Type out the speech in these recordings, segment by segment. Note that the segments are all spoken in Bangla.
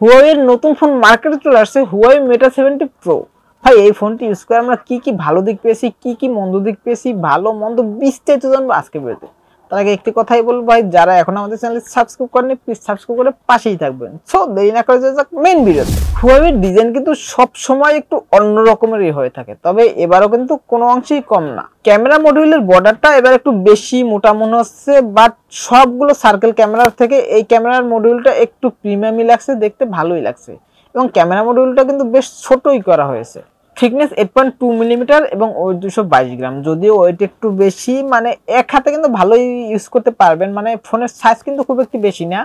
হুয়াওয়ে এর নতুন ফোন মার্কেটে চলে আসছে, হুয়াওয়ে মেটা 70 প্রো। ভাই এই ফোনটি ইউজ করে আমরা কি কি ভালো দিক পেয়েছি, কি কি মন্দ দিক পেয়েছি, ভালো মন্দ বিস্তারিত জানবো আজকে ভিডিওতে। তার আগে একটি কথাই বলবো ভাই, যারা এখন আমাদের চ্যানেল সাবস্ক্রাইব করেনি প্লিজ সাবস্ক্রাইব করে পাশেই থাকবেন। সো দেরি না করে যাক মেইন ভিডিওতে। হুয়াওয়ে এর ডিজাইন কিন্তু সব সময় একটু অন্য রকমেরই হয়ে থাকে, তবে এবারও কিন্তু কোনো অংশেই কম না। ক্যামেরা মডিউলের বর্ডারটা এবার একটু বেশি মোটা মনে হচ্ছে, বাট সবগুলো সার্কেল ক্যামেরার থেকে এই ক্যামেরার মডিউলটা একটু প্রিমিয়ামই লাগছে, দেখতে ভালোই লাগছে। এবং ক্যামেরা মডিউলটা কিন্তু বেশ ছোটই করা হয়েছে। থিকনেস 8.2 মিলিমিটার এবং ওয়েট 222 গ্রাম। যদিও ওয়েট একটু বেশি, মানে এক হাতে কিন্তু ভালোই ইউজ করতে পারবেন। মানে ফোনের সাইজ কিন্তু খুব একটু বেশি না,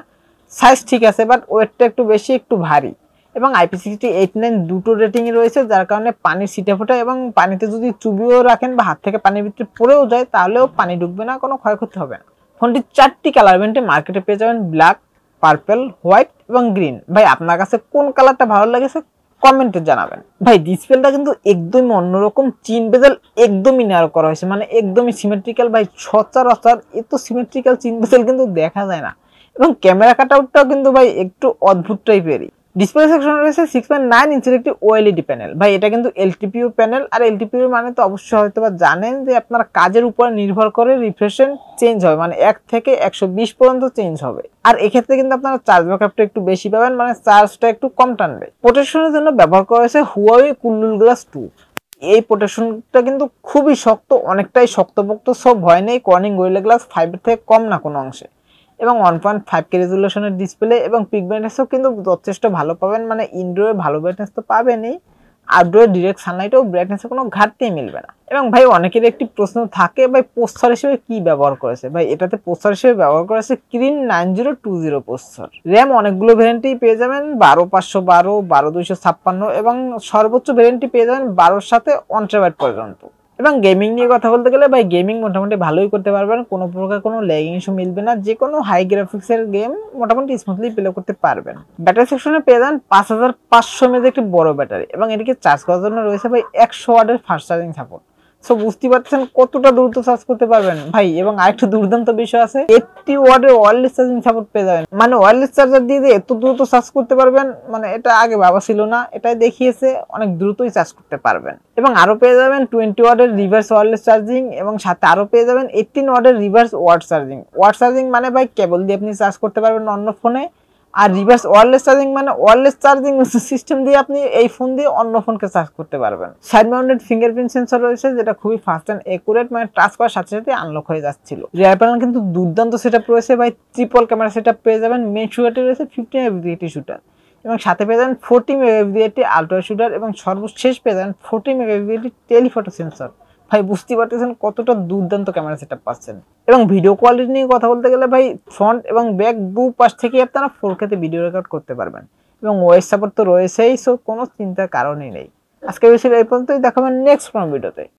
সাইজ ঠিক আছে, বাট ওয়েটটা একটু বেশি, একটু ভারী। এবং IP68/9 দুটো রেটিংই রয়েছে, যার কারণে পানির ছিটে ফোটা এবং পানিতে যদি চুবিয়েও রাখেন বা হাত থেকে পানির ভিতরে পড়েও যায় তাহলেও পানি ঢুকবে না, কোনো ক্ষয়ক্ষতি হবে না। ফোনটি 4টি কালার ভেরিয়েন্টে মার্কেটে পেয়ে যাবেন, ব্ল্যাক, পার্পল, হোয়াইট এবং গ্রিন। ভাই আপনার কাছে কোন কালারটা ভালো লেগেছে কমেন্টে জানাবেন। ভাই ডিসপ্লেটা কিন্তু একদমই অন্যরকম, চিন বেজেল একদমই ন্যারো করা হয়েছে, মানে একদমই সিমেট্রিক্যাল। ভাই সচরাচর এত সিমেট্রিক্যাল চিন বেজেল কিন্তু দেখা যায় না। এবং ক্যামেরা কাটআউটটাও কিন্তু ভাই একটু অদ্ভুত টাইপেরই। ডিসপ্লে সেকশনে রয়েছে 6.9 ইঞ্চের একটি ওএলইডি প্যানেল। ভাই এটা কিন্তু এলটিপিও প্যানেল, আর এলটিপিও মানে তো অবশ্যই হয়তো বা জানেন যে আপনার কাজের উপর নির্ভর করে রিফ্রেশন চেঞ্জ হবে, মানে 1 থেকে 120 পর্যন্ত চেঞ্জ হবে। আর এক্ষেত্রে কিন্তু আপনারা চার্জ ব্যাকআপটা একটু বেশি পাবেন, মানে চার্জটা একটু কম টানবে। প্রোটেকশনের জন্য ব্যবহার করা হয়েছে হুয়াওয়ে কুলুল গ্লাস 2। এই প্রোটেকশনটা কিন্তু খুবই শক্ত, অনেকটাই শক্তপোক্ত, সব ভয় নেই। কর্নিং গরিলা গ্লাস 5 এর থেকে কম না কোনো অংশে। এবং 1.5K রেজুলেশনের ডিসপ্লে এবং পিক ব্রাইটনেসও কিন্তু যথেষ্ট ভালো পাবেন। মানে ইনডোরে ভালো ব্রাইটনেস তো পাবেনই, আউটডোরে ডিরেক্ট সানলাইটেও ব্রাইটনেসের কোনো ঘাটতি মিলবে না। এবং ভাই অনেকের একটি প্রশ্ন থাকে, ভাই প্রসেসর হিসেবে কি ব্যবহার করেছে। ভাই এটাতে প্রসেসর হিসেবে ব্যবহার করেছে Kirin 9020 প্রসেসর। র্যাম অনেকগুলো ভ্যারিয়েন্টেই পেয়ে যাবেন, 12512, 12256 এবং সর্বোচ্চ ভ্যারিয়েন্টটি পেয়ে যাবেন 12-র সাথে 1TB পর্যন্ত। এবং গেমিং নিয়ে কথা বলতে গেলে ভাই গেমিং মোটামুটি ভালোই করতে পারবেন, কোনো প্রকার কোনো ল্যাগিং ইস্যু মিলবে না। যে কোনো হাই গ্রাফিক্সের গেম মোটামুটি স্মুথলি প্লে করতে পারবেন। ব্যাটারি সেকশনে পেয়ে যান 5500 mAh একটি বড় ব্যাটারি, এবং এটিকে চার্জ করার জন্য রয়েছে ভাই 100 ওয়াটের ফাস্ট চার্জিং সাপোর্ট। সো বুঝতে পারছেন কতটা দ্রুত চার্জ করতে পারবেন ভাই। এবং আরেকটা দুর্দান্ত বিষয় আছে, 80 ওয়াটের ওয়্যারলেস চার্জিং সাপোর্ট পেয়ে যাবেন। মানে ওয়্যারলেস চার্জার দিয়ে এত দ্রুত চার্জ করতে পারবেন, মানে এটা আগে ভাবা ছিল না, এটাই দেখিয়েছে, অনেক দ্রুতই চার্জ করতে পারবেন। এবং আরো পেয়ে যাবেন 20 ওয়াটের রিভার্স ওয়্যারলেস চার্জিং, এবং সাথে আরো পেয়ে যাবেন 18 ওয়াটের reverse watt charging. Watt charging মানে ভাই কেবল দিয়ে আপনি চার্জ করতে পারবেন অন্য ফোনে, আর রিভার্স ওয়্যারলেস চার্জিং মানে ওয়্যারলেস চার্জিং সিস্টেম দিয়ে আপনি এই ফোন দিয়ে অন্য ফোনকে চার্জ করতে পারবেন। সাইড মাউন্টেড ফিঙ্গারপ্রিন্ট সেন্সর রয়েছে, যেটা খুবই ফাস্ট এন্ড একুরেট, মানে টাচ করার সাথে সাথে আনলক হয়ে যাচ্ছিল। রিয়ার প্যানেল কিন্তু দুর্দান্ত সেটআপ রয়েছে ভাই, ট্রিপল ক্যামেরা সেটআপ পেয়ে যাবেন। মেইন শুটারটি রয়েছে 15 মেগাপিক্সেল শুটার, এবং সাথে পেয়ে যাবেন 40 মেগাপিক্সেল আলট্রা শুটার, এবং সর্বশেষ পেয়ে যাবেন 40 মেগাপিক্সেল টেলিফটো সেন্সর। ভাই বুঝতে পারতেছেন কতটা দুর্দান্ত ক্যামেরা সেটআপ পাচ্ছেন। এবং ভিডিও কোয়ালিটি নিয়ে কথা বলতে গেলে ভাই ফ্রন্ট এবং ব্যাক দু পাশ থেকে আপনারা 4K তে ভিডিও রেকর্ড করতে পারবেন, এবং ওএস সাপোর্ট তো রয়েছেই, সো কোনো চিন্তার কারণই নেই। আজকে বেশি এই পর্যন্তই, দেখাবেন নেক্সট কোনো ভিডিওতে।